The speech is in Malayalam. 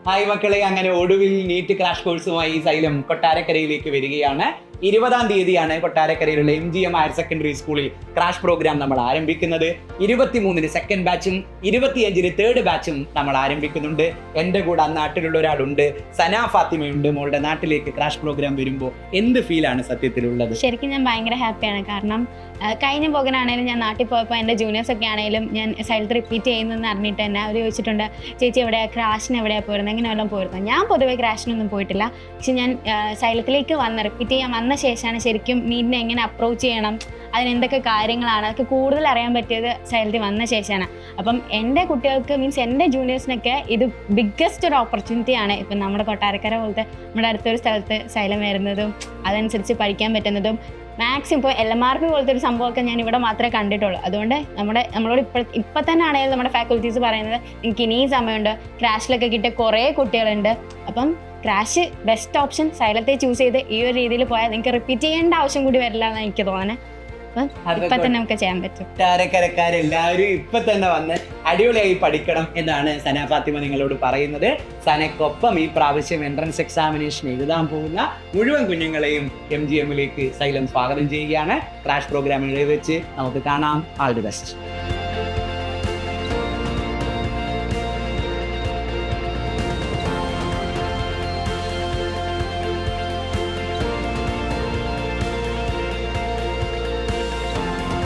ഹായ് മക്കളെ, അങ്ങനെ ഒടുവിൽ നീറ്റ് ക്രാഷ് കോഴ്സുമായി സൈലം കൊട്ടാരക്കരയിലേക്ക് വരികയാണ്. 20-ാം തീയതിയാണ് കൊട്ടാരക്കരയിലുള്ള MGM ഹയർ സെക്കൻഡറി സ്കൂളിൽ ക്രാഷ് പ്രോഗ്രാം നമ്മൾ ആരംഭിക്കുന്നത്. 23-ന് സെക്കൻഡ് ബാച്ചും 25-ന് തേർഡ് ബാച്ചും നമ്മൾ ആരംഭിക്കുന്നുണ്ട്. എൻ്റെ കൂടെ നാട്ടിലുള്ള ഒരാളുണ്ട്, സന ഫാത്തിമയുണ്ട്. മോളുടെ നാട്ടിലേക്ക് ക്രാഷ് പ്രോഗ്രാം വരുമ്പോൾ എന്ത് ഫീലാണ് സത്യത്തിലുള്ളത്? ശരിക്കും ഞാൻ ഭയങ്കര ഹാപ്പിയാണ്. കാരണം കഴിഞ്ഞ പോകാനാണെങ്കിലും ഞാൻ നാട്ടിൽ പോയപ്പോൾ എൻ്റെ ജൂനിയേഴ്സൊക്കെ ആണെങ്കിലും ഞാൻ സൈലത്ത് റിപ്പീറ്റ് ചെയ്യുന്നതെന്ന് അറിഞ്ഞിട്ട് തന്നെ അവർ ചോദിച്ചിട്ടുണ്ട്, ചേച്ചി എവിടെയാണ് ക്രാഷിന് എവിടെയാണ് പോയിരുന്നത്, എങ്ങനെ വല്ലതും പോയിരുന്നു. ഞാൻ പൊതുവേ ക്രാഷിനൊന്നും പോയിട്ടില്ല. പക്ഷെ ഞാൻ സൈലത്തിലേക്ക് റിപ്പീറ്റ് ചെയ്യാൻ വന്ന ശേഷമാണ് ശരിക്കും നീറ്റിനെ എങ്ങനെ അപ്രോച്ച് ചെയ്യണം, അതിനെന്തൊക്കെ കാര്യങ്ങളാണ് അതൊക്കെ കൂടുതൽ അറിയാൻ പറ്റിയത് സൈലത്തിൽ വന്ന ശേഷമാണ്. അപ്പം എൻ്റെ കുട്ടികൾക്ക് മീൻസ് എൻ്റെ ജൂനിയേഴ്സിനൊക്കെ ഇത് ബിഗ്ഗസ്റ്റ് ഒരു ഓപ്പർച്യൂണിറ്റിയാണ്. ഇപ്പം നമ്മുടെ കൊട്ടാരക്കര പോലത്തെ നമ്മുടെ അടുത്തൊരു സ്ഥലത്ത് സൈലം വരുന്നതും അതനുസരിച്ച് പഠിക്കാൻ പറ്റുന്നതും മാക്സിമം ഇപ്പോൾ LMRP പോലത്തെ ഒരു സംഭവമൊക്കെ ഞാൻ ഇവിടെ മാത്രമേ കണ്ടിട്ടുള്ളൂ. അതുകൊണ്ട് നമ്മളോട് ഇപ്പം തന്നെ ആണെങ്കിലും നമ്മുടെ ഫാക്കൽറ്റീസ് പറയുന്നത് നിങ്ങൾക്ക് ഇനിയും സമയമുണ്ട്, ക്രാഷിലൊക്കെ കിട്ടിയ കുറേ കുട്ടികളുണ്ട്. അപ്പം ക്രാഷ് ബെസ്റ്റ് ഓപ്ഷൻ സൈലത്തെ ചൂസ് ചെയ്ത് ഈ ഒരു രീതിയിൽ പോയാൽ നിങ്ങൾക്ക് റിപ്പീറ്റ് ചെയ്യേണ്ട ആവശ്യം കൂടി വരില്ല എന്ന് എനിക്ക് തോന്നുന്നത്. അപ്പം ഇപ്പം തന്നെ നമുക്ക് ചെയ്യാൻ പറ്റും. കൊട്ടാരക്കരക്കാരെല്ലാവരും ഇപ്പം തന്നെ വന്ന് അടിപൊളിയായി പഠിക്കണം എന്നാണ് സന ഫാത്തിമ നിങ്ങളോട് പറയുന്നത്. സനക്കൊപ്പം ഈ പ്രാവശ്യം എൻട്രൻസ് എക്സാമിനേഷൻ എഴുതാൻ പോകുന്ന മുഴുവൻ കുഞ്ഞുങ്ങളെയും MGMലേക്ക് സൈലം സ്വാഗതം ചെയ്യുകയാണ്. ക്രാഷ് പ്രോഗ്രാമിൽ വെച്ച് നമുക്ക് കാണാം. All the best.